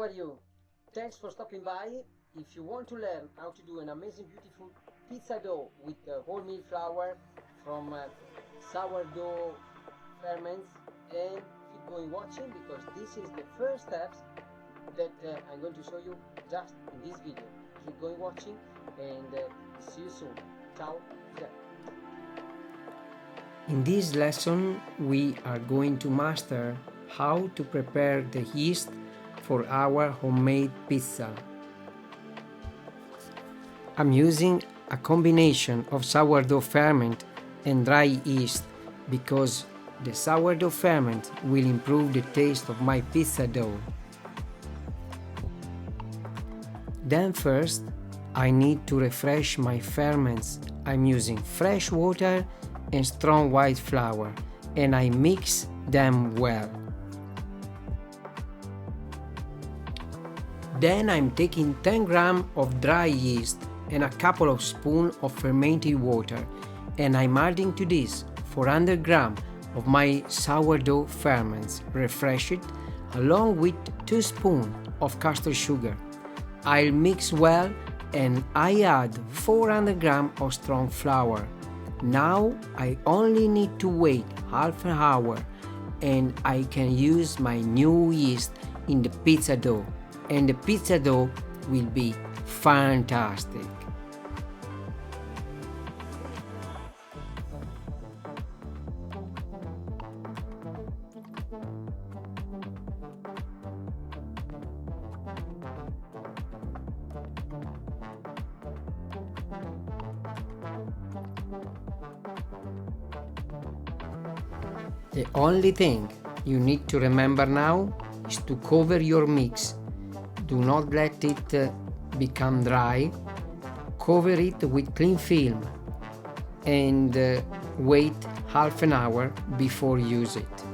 are you? Thanks for stopping by. If you want to learn how to do an amazing, beautiful pizza dough with wholemeal flour from sourdough ferments, then keep going watching, because this is the first steps that I'm going to show you just in this video. Keep going watching and see you soon. Ciao. In this lesson we are going to master how to prepare the yeast for our homemade pizza. I'm using a combination of sourdough ferment and dry yeast because the sourdough ferment will improve the taste of my pizza dough. Then first I need to refresh my ferments. I'm using fresh water and strong white flour, and I mix them well. Then I'm taking 10 grams of dry yeast and a couple of spoons of fermented water, and I'm adding to this 400 grams of my sourdough ferments refreshed, along with 2 spoons of CASTOR sugar. I'll mix well and I add 400 grams of strong flour. Now I only need to wait half an hour and I can use my new yeast in the pizza dough, and the pizza dough will be fantastic. The only thing you need to remember now is to cover your mix. Do not let it become dry. Cover it with cling film and wait half an hour before use it.